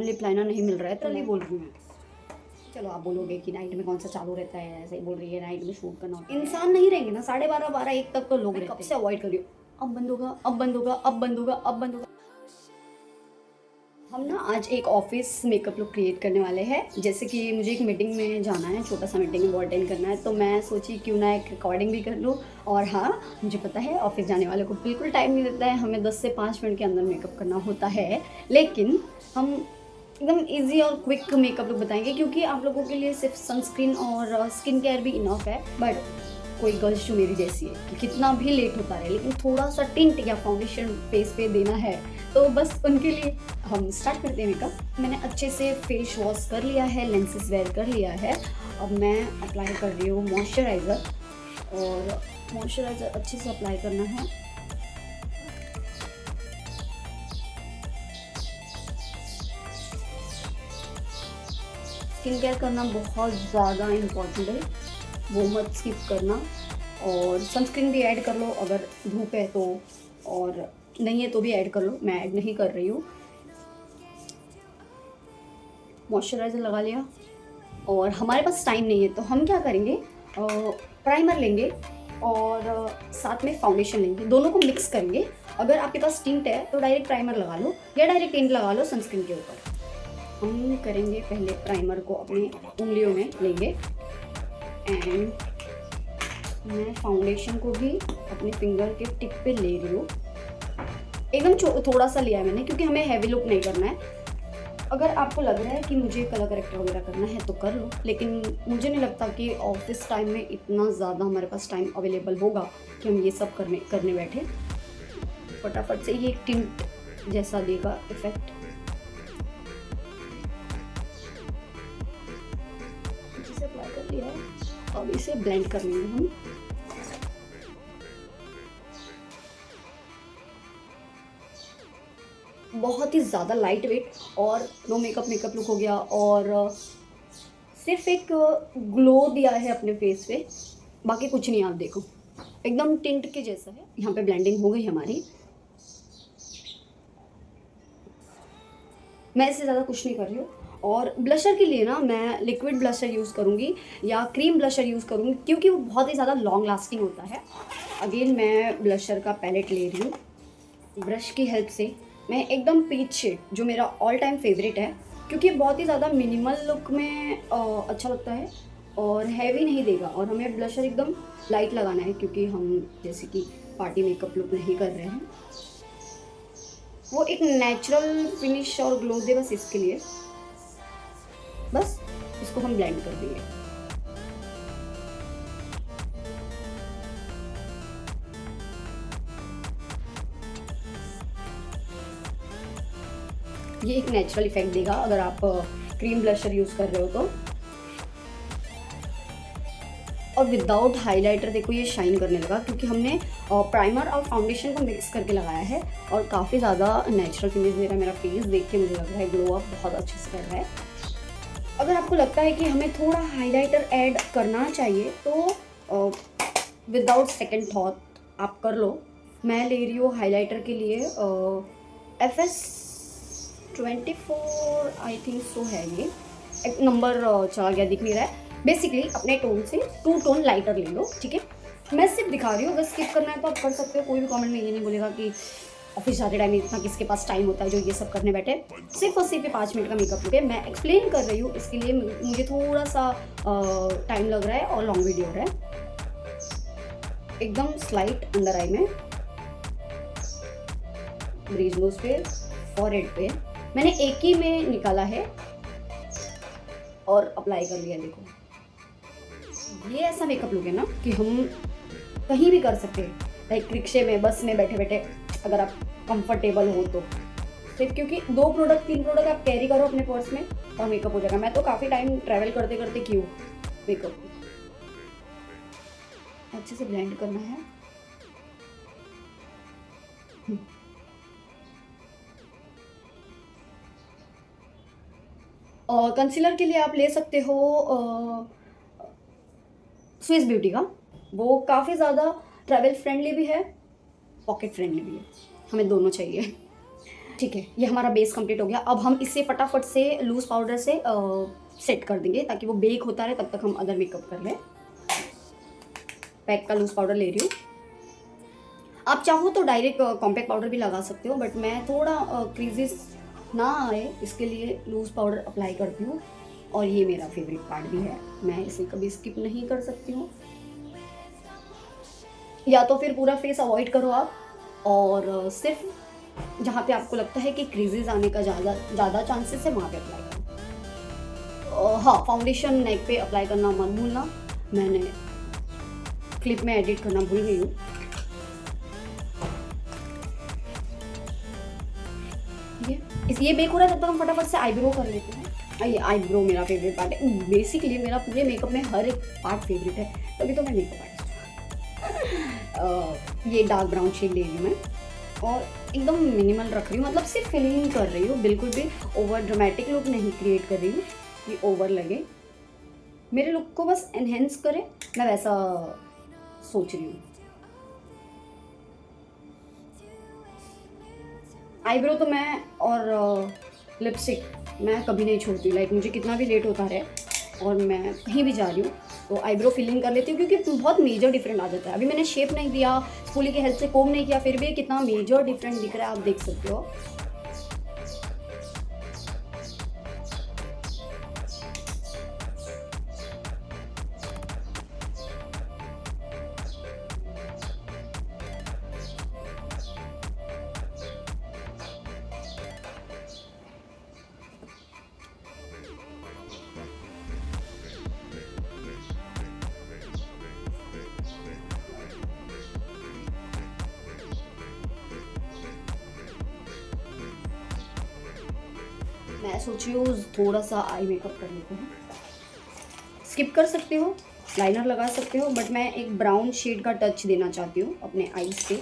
Lip liner नहीं मिल रहा है तो नहीं बोल रही हूँ मैं। चलो आप बोलोगे कि नाइट में कौन सा चालू रहता है, ऐसे ही बोल रही है, नाइट में शूट करना होता है। इंसान नहीं रहेंगे ना 12:30 12 1 तक तो लोग कब से अवॉइड करियो, अब बंद होगा, अब बंद होगा, अब बंद होगा, अब बंद होगा। हम ना आज एक ऑफिस मेकअप लुक क्रिएट करने वाले हैं। जैसे कि मुझे एक मीटिंग में जाना है, छोटा सा मीटिंग वो अटेंड करना है, तो मैं सोची क्यों ना एक रिकॉर्डिंग भी कर लूँ। और हाँ, मुझे पता है ऑफिस जाने वाले को बिल्कुल टाइम नहीं देता है, हमें 10 से 5 मिनट के अंदर मेकअप करना होता है। लेकिन हम एकदम इजी और क्विक मेकअप लुक बताएंगे, क्योंकि आप लोगों के लिए सिर्फ सनस्क्रीन और स्किन केयर भी इनफ है। बट कोई गर्ल्स जो मेरी जैसी है कि कितना भी लेट होता रहे लेकिन थोड़ा सा टिंट या फाउंडेशन फेस पे देना है, तो बस उनके लिए हम स्टार्ट करते हैं मेकअप। मैंने अच्छे से फेस वॉश कर लिया है, लेंसेज वेयर कर लिया है। अब मैं अप्लाई कर रही हूँ मॉइस्चराइज़र, और मॉइस्चराइज़र अच्छे से अप्लाई करना है। स्किन केयर करना बहुत ज़्यादा इम्पॉर्टेंट है, वो मत स्किप करना। और सनस्क्रीन भी ऐड कर लो अगर धूप है तो, और नहीं है तो भी ऐड कर लो, मैं ऐड नहीं कर रही हूँ। मॉइस्चराइज़र लगा लिया, और हमारे पास टाइम नहीं है तो हम क्या करेंगे, प्राइमर लेंगे और साथ में फाउंडेशन लेंगे, दोनों को मिक्स करेंगे। अगर आपके पास टिंट है तो डायरेक्ट प्राइमर लगा लो या डायरेक्ट टिंट लगा लो सनस्क्रीन के ऊपर। हम करेंगे पहले प्राइमर को अपनी उंगलियों में लेंगे, एंड मैं फाउंडेशन को भी अपने फिंगर के टिप पे ले रही हूँ। एकदम थोड़ा सा लिया है मैंने, क्योंकि हमें हैवी लुक नहीं करना है। अगर आपको लग रहा है कि मुझे कलर करेक्टर वगैरह करना है तो कर लो, लेकिन मुझे नहीं लगता कि ऑफिस टाइम में इतना ज़्यादा हमारे पास टाइम अवेलेबल होगा कि हम ये सब करने बैठे। फटाफट से ये टिंट जैसा देगा इफेक्ट। अच्छे से अप्लाई कर लिया है, अब इसे ब्लेंड कर लेंगे हम। बहुत ही ज़्यादा लाइट वेट और नो मेकअप लुक हो गया, और सिर्फ एक ग्लो दिया है अपने फेस पे, बाकी कुछ नहीं। आप देखो एकदम टिंट के जैसा है। यहाँ पे ब्लेंडिंग हो गई हमारी। मैं इससे ज़्यादा कुछ नहीं कर रही हूँ। और ब्लशर के लिए ना मैं लिक्विड ब्लशर यूज़ करूँगी या क्रीम ब्लशर यूज़ करूँगी, क्योंकि वो बहुत ही ज़्यादा लॉन्ग लास्टिंग होता है। अगेन मैं ब्लशर का पैलेट ले रही हूँ, ब्रश की हेल्प से मैं एकदम पीच शेड, जो मेरा ऑल टाइम फेवरेट है, क्योंकि बहुत ही ज़्यादा मिनिमल लुक में अच्छा लगता है और हैवी नहीं देगा। और हमें ब्लशर एकदम लाइट लगाना है, क्योंकि हम जैसे कि पार्टी मेकअप लुक नहीं कर रहे हैं, वो एक नेचुरल फिनिश और ग्लो दे, बस इसके लिए। बस इसको हम ब्लेंड कर देंगे। ये एक नेचुरल इफेक्ट देगा अगर आप क्रीम ब्लशर यूज़ कर रहे हो तो। और विदाउट हाइलाइटर देखो ये शाइन करने लगा, क्योंकि हमने प्राइमर और फाउंडेशन को मिक्स करके लगाया है, और काफ़ी ज़्यादा नेचुरल फिनिश दे रहा है। मेरा फेस देख के मुझे लग रहा है ग्लो अप बहुत अच्छे से कर रहा है। अगर आपको लगता है कि हमें थोड़ा हाइलाइटर ऐड करना चाहिए तो विदाउट सेकेंड थॉट आप कर लो। मैं ले रही हूँ हाइलाइटर के लिए FS24 आई थिंक सो है, ये एक नंबर चला गया, दिख नहीं रहा है। बेसिकली अपने टोन से 2 टोन लाइटर ले लो, ठीक है। मैं सिर्फ दिखा रही हूँ, अगर स्किप करना है तो आप कर सकते हो। कोई भी कमेंट में ये नहीं बोलेगा कि ऑफिस जाते टाइम इतना किसके पास टाइम होता है जो ये सब करने बैठे। सिर्फ और सिर्फ 5 मिनट का मेकअप लुक है, मैं एक्सप्लेन कर रही हूँ, इसके लिए मुझे थोड़ा सा टाइम लग रहा है और लॉन्ग वीडियो हो रहा है। एकदम स्लाइट अंडर आई में, ब्रीज नोज पे, फॉरहेड पे मैंने एक ही में निकाला है और अप्लाई कर लिया। देखो ये ऐसा मेकअप लुक है ना कि हम कहीं भी कर सकते हैं, लाइक रिक्शे में, बस में बैठे बैठे, अगर आप कंफर्टेबल हो तो। सिर्फ क्योंकि 2 प्रोडक्ट 3 प्रोडक्ट आप कैरी करो अपने पर्स में और मेकअप हो जाएगा। मैं तो काफ़ी टाइम ट्रैवल करते करते की हूँ। मेकअप अच्छे से ब्लेंड करना है। और कंसीलर के लिए आप ले सकते हो स्विस ब्यूटी का, वो काफ़ी ज़्यादा ट्रैवल फ्रेंडली भी है, पॉकेट फ्रेंडली भी है, हमें दोनों चाहिए। ठीक है, ये हमारा बेस कंप्लीट हो गया। अब हम इसे फटाफट से लूज़ पाउडर से सेट कर देंगे ताकि वो बेक होता रहे, तब तक हम अदर मेकअप कर लें। पैक का लूज़ पाउडर ले रही हूँ। आप चाहो तो डायरेक्ट कॉम्पैक्ट पाउडर भी लगा सकते हो, बट मैं थोड़ा क्रीजेस ना आए इसके लिए लूज़ पाउडर अप्लाई करती हूँ। और ये मेरा फेवरेट पार्ट भी है, मैं इसे कभी स्किप नहीं कर सकती हूँ। या तो फिर पूरा फेस अवॉइड करो आप, और सिर्फ जहाँ पे आपको लगता है कि क्रीजेस आने का ज़्यादा चांसेस है वहाँ पे अप्लाई करो। हाँ, फाउंडेशन नेक पे अप्लाई करना मत भूलना, मैंने क्लिप में एडिट करना भूल गई हूँ। ये बेक हो रहा है, तब तक हम फटाफट से आईब्रो कर लेते हैं। ये आईब्रो मेरा फेवरेट पार्ट है, बेसिकली मेरा पूरे मेकअप में हर एक पार्ट फेवरेट है, तभी तो मैं मेकअप आर्टिस्ट हूँ। ये डार्क ब्राउन शेड ले रही हूँ मैं, और एकदम मिनिमल रख रही हूँ, मतलब सिर्फ फिलिंग कर रही हूँ, बिल्कुल भी ओवर ड्रामेटिक लुक नहीं क्रिएट कर रही हूँ कि ओवर लगे, मेरे लुक को बस एनहेंस करे, मैं वैसा सोच रही हूँ। आईब्रो तो मैं और लिपस्टिक मैं कभी नहीं छोड़ती, लाइक मुझे कितना भी लेट होता रहे और मैं कहीं भी जा रही हूँ तो आईब्रो फिलिंग कर लेती हूँ, क्योंकि बहुत मेजर डिफरेंट आ जाता है। अभी मैंने शेप नहीं दिया, स्पूली की हेल्प से कोम नहीं किया, फिर भी कितना मेजर डिफरेंट दिख रहा है, आप देख सकते हो। मैं सोच रही हूँ थोड़ा सा आई मेकअप कर लेते हैं, स्किप कर सकते हो, लाइनर लगा सकते हो, बट मैं एक ब्राउन शेड का टच देना चाहती हूँ अपने आईज पे,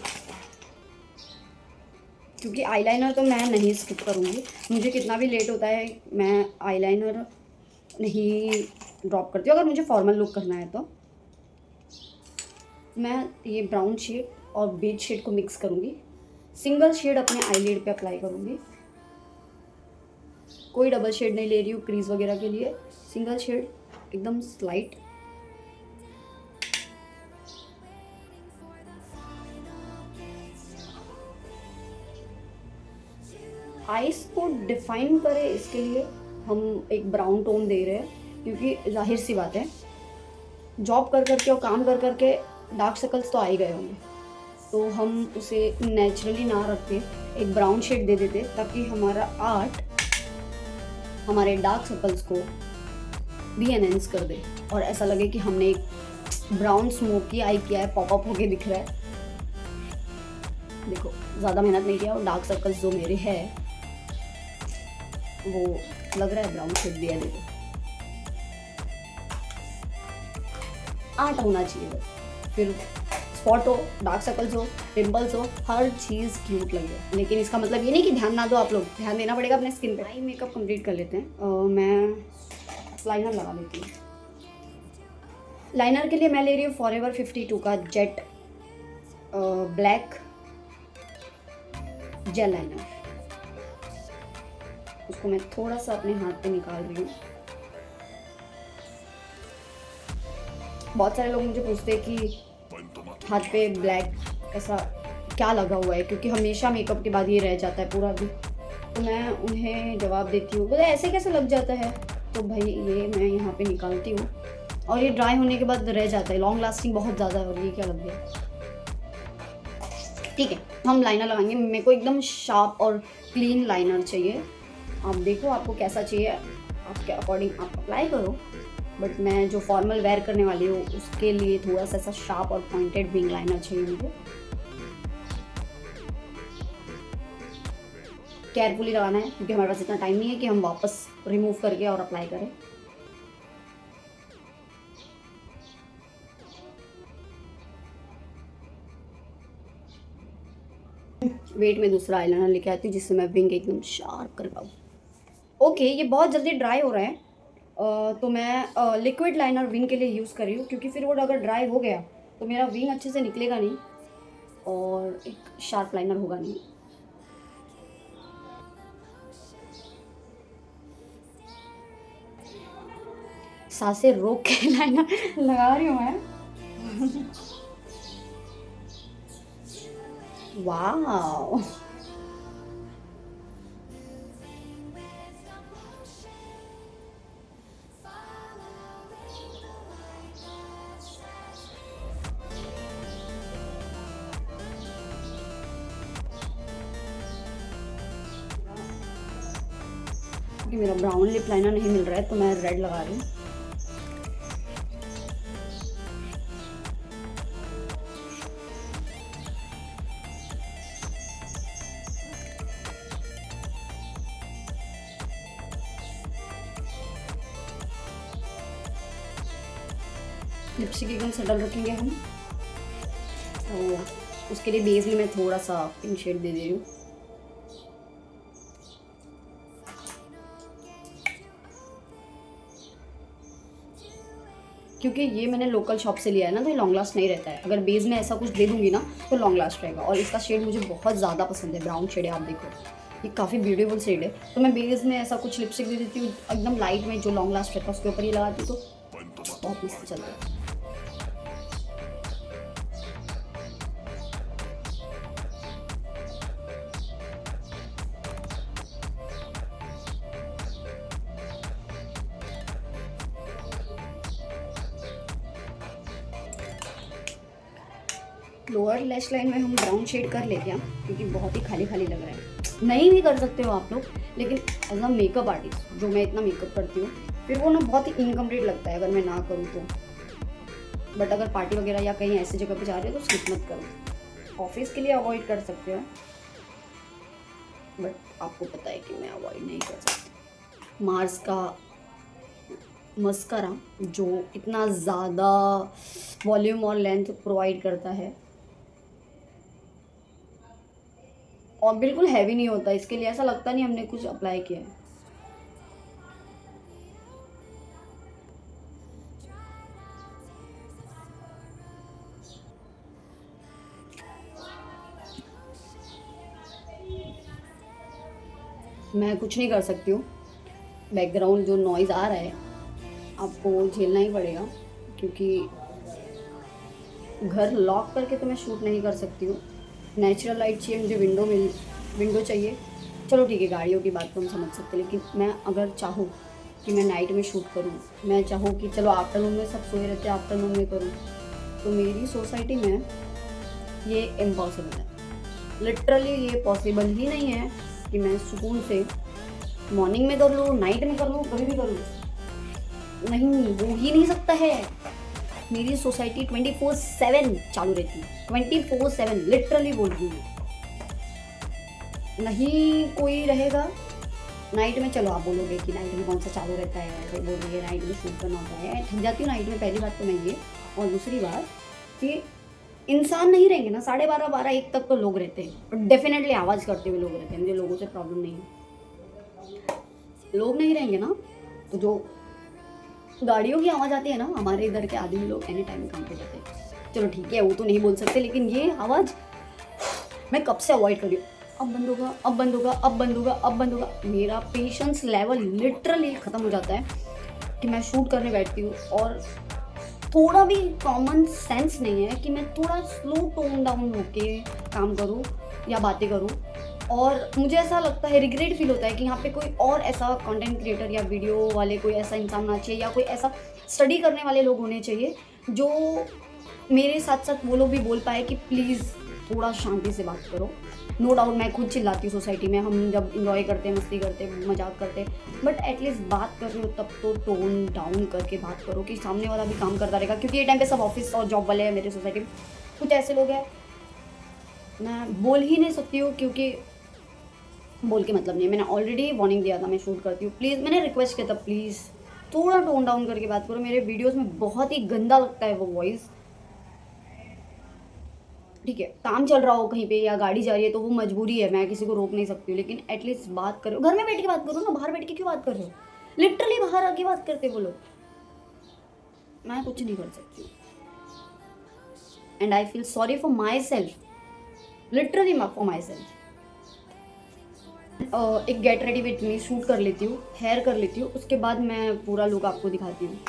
क्योंकि आईलाइनर तो मैं नहीं स्किप करूँगी, मुझे कितना भी लेट होता है मैं आईलाइनर नहीं ड्रॉप करती हूँ। अगर मुझे फॉर्मल लुक करना है तो मैं ये ब्राउन शेड और बेज शेड को मिक्स करूँगी, सिंगल शेड अपने आईलिड पे अप्लाई करूँगी, कोई डबल शेड नहीं ले रही हूँ क्रीज वगैरह के लिए, सिंगल शेड एकदम स्लाइट। आइस को डिफाइन करें इसके लिए हम एक ब्राउन टोन दे रहे हैं, क्योंकि जाहिर सी बात है जॉब कर करके और काम कर करके डार्क सर्कल्स तो आ ही गए होंगे, तो हम उसे नेचुरली ना रख के एक ब्राउन शेड दे देते, ताकि हमारा आर्ट हमारे डार्क सर्कल्स को भी एनहेंस कर दे और ऐसा लगे कि हमने एक ब्राउन स्मोकी आई किया है, पॉपअप होके दिख रहा है। देखो ज़्यादा मेहनत नहीं किया और डार्क सर्कल्स जो मेरे हैं वो लग रहा है ब्राउन शेड दिया। देखो आर्ट होना चाहिए बस, फिर स्पॉट हो, डार्क सर्कल्स हो, पिंपल्स हो, हर चीज़ क्यूट लगे। लेकिन इसका मतलब ये नहीं कि ध्यान ना दो, आप लोग ध्यान देना पड़ेगा अपने स्किन पे। आई मेकअप कंप्लीट कर लेते हैं। मैं लाइनर लगा लेती हूँ। लाइनर के लिए मैं ले रही हूँ फॉरएवर 52 का जेट ब्लैक जेल लाइनर। उसको मैं थोड़ा सा अपने हाथ पे निकाल रही हूँ। बहुत सारे लोग मुझे पूछते हैं कि हाथ पे ब्लैक ऐसा क्या लगा हुआ है, क्योंकि हमेशा मेकअप के बाद ये रह जाता है पूरा दिन, तो मैं उन्हें जवाब देती हूँ बोले ऐसे कैसे लग जाता है, तो भाई ये मैं यहाँ पे निकालती हूँ और ये ड्राई होने के बाद रह जाता है, लॉन्ग लास्टिंग बहुत ज़्यादा है। और ये क्या लग गया, ठीक है हम लाइनर लगाएंगे। मेरे को एकदम शार्प और क्लीन लाइनर चाहिए। आप देखो आपको कैसा चाहिए, आपके अकॉर्डिंग आप अप्लाई करो, बट मैं जो फॉर्मल वेयर करने वाली हूँ उसके लिए थोड़ा सा ऐसा शार्प और पॉइंटेड विंग लाइनर चाहिए मुझे। केयरफुली लगाना है क्योंकि हमारे पास इतना टाइम नहीं है कि हम वापस रिमूव करके और अप्लाई करें। वेट में दूसरा आईलाइनर लेके आती हूँ जिससे मैं विंग एकदम शार्प कर पाऊँ। ओके ये बहुत जल्दी ड्राई हो रहा है, तो मैं लिक्विड लाइनर विंग के लिए यूज़ कर रही हूँ, क्योंकि फिर वो अगर ड्राई हो गया तो मेरा विंग अच्छे से निकलेगा नहीं और एक शार्प लाइनर होगा नहीं। सांसें रोक के लाइनर लगा रही हूँ मैं। वाह, कि मेरा ब्राउन लिप लाइनर नहीं मिल रहा है तो मैं रेड लगा रही हूँ। लिपस्टिक एकदम सटल रखेंगे हम, तो उसके लिए बेस में मैं थोड़ा सा पिंक शेड दे रही हूँ। क्योंकि ये मैंने लोकल शॉप से लिया है ना, तो ये लॉन्ग लास्ट नहीं रहता है। अगर बेस में ऐसा कुछ दे दूंगी ना तो लॉन्ग लास्ट रहेगा। और इसका शेड मुझे बहुत ज़्यादा पसंद है, ब्राउन शेड है, आप देखो ये काफ़ी ब्यूटीफुल शेड है। तो मैं बेस में ऐसा कुछ लिपस्टिक दे देती हूँ एकदम लाइट में, जो लॉन्ग लास्ट रहता है, उसके ऊपर ये लगाती हूँ तो बहुत मस्त चलता है। लोअर लैश लाइन में हम ब्राउन शेड कर लेते हैं, क्योंकि बहुत ही खाली खाली लग रहा है। नहीं भी कर सकते हो आप लोग, लेकिन एज अ मेकअप आर्टिस्ट जो मैं इतना मेकअप करती हूँ, फिर वो ना बहुत ही इनकम्प्लीट लगता है अगर मैं ना करूँ तो। बट अगर पार्टी वगैरह या कहीं ऐसी जगह पे जा रहे हो तो स्किप मत करो। ऑफिस के लिए अवॉइड कर सकते हो, बट आपको पता है कि मैं अवॉइड नहीं कर सकती। मार्स का मस्कारा जो इतना ज़्यादा वॉल्यूम और लेंथ प्रोवाइड करता है और बिल्कुल हैवी नहीं होता, इसके लिए ऐसा लगता नहीं हमने कुछ अप्लाई किया है। मैं कुछ नहीं कर सकती हूँ, बैकग्राउंड जो नॉइज़ आ रहा है आपको झेलना ही पड़ेगा, क्योंकि घर लॉक करके तो मैं शूट नहीं कर सकती हूँ। नेचुरल लाइट चाहिए मुझे, विंडो चाहिए। चलो ठीक है, गाड़ियों की बात तो हम समझ सकते हैं, लेकिन मैं अगर चाहूँ कि मैं नाइट में शूट करूँ, मैं चाहूँ कि चलो आफ्टरनून में सब सोए रहते हैं आफ्टरनून में करूँ, तो मेरी सोसाइटी में ये इम्पॉसिबल है। लिटरली ये पॉसिबल ही नहीं है कि मैं सुकून से मॉर्निंग में कर लूँ, नाइट में कर लूँ, कभी भी कर लूँ। नहीं, वो ही नहीं सकता है। मेरी सोसाइटी 24/7 चालू रहती है, 24/7 लिटरली बोल रही हूँ। नहीं कोई रहेगा नाइट में। चलो आप बोलोगे कि नाइट में कौन सा चालू रहता है, ऐसे बोल रही है नाइट में शूट करना होता है, थक जाती हूँ नाइट में। पहली बात तो मैं ये, और दूसरी बात कि इंसान नहीं रहेंगे ना, 12:30 12 1 तक तो लोग रहते हैं, डेफिनेटली आवाज़ करते हुए लोग रहते हैं। मुझे लोगों से प्रॉब्लम नहीं है, लोग नहीं रहेंगे ना, तो जो गाड़ियों की आवाज़ आती है ना, हमारे इधर के आदमी लोग एनी टाइम काम पे जाते हैं। चलो ठीक है, वो तो नहीं बोल सकते, लेकिन ये आवाज़ मैं कब से अवॉइड कर रही हूँ। अब बंद होगा, अब बंद होगा, अब बंद होगा, अब बंद होगा। मेरा पेशेंस लेवल लिटरली ख़त्म हो जाता है कि मैं शूट करने बैठती हूँ और थोड़ा भी कॉमन सेंस नहीं है कि मैं थोड़ा स्लो टोन डाउन होके काम करूँ या बातें करूँ। और मुझे ऐसा लगता है, रिग्रेट फील होता है कि यहाँ पे कोई और ऐसा कंटेंट क्रिएटर या वीडियो वाले कोई ऐसा इंसान होना चाहिए, या कोई ऐसा स्टडी करने वाले लोग होने चाहिए जो मेरे साथ साथ वो लोग भी बोल पाए कि प्लीज़ थोड़ा शांति से बात करो। नो डाउट मैं खुद चिल्लाती हूँ सोसाइटी में, हम जब इंजॉय करते हैं, मस्ती करते हैं, मजाक करते हैं, बट एटलीस्ट बात कर रहे हो तब तो टोन डाउन करके बात करो कि सामने वाला भी काम करता रहेगा। क्योंकि ये टाइम पे सब ऑफिस और जॉब वाले हैं मेरे सोसाइटी में। कुछ ऐसे लोग हैं, मैं बोल ही नहीं सकती हूँ क्योंकि बोल के मतलब नहीं है। मैंने ऑलरेडी वार्निंग दिया था, मैं शूट करती हूँ, प्लीज़ मैंने रिक्वेस्ट किया था, प्लीज़ थोड़ा टोन डाउन करके बात करो। मेरे वीडियोज़ में बहुत ही गंदा लगता है वो वॉइस। ठीक है, काम चल रहा हो कहीं पे या गाड़ी जा रही है तो वो मजबूरी है, मैं किसी को रोक नहीं सकती हूँ, लेकिन एटलीस्ट बात करो। घर में बैठ के बात करो ना, बाहर बैठ के क्यों बात कर रहे हो? लिटरली बाहर आके बात करते वो लोग। मैं कुछ नहीं कर सकती and I feel sorry for myself, literally for myself. एक get ready with me shoot कर लेती हूँ, हेयर कर लेती हूँ, उसके बाद मैं पूरा लुक आपको दिखाती हूँ।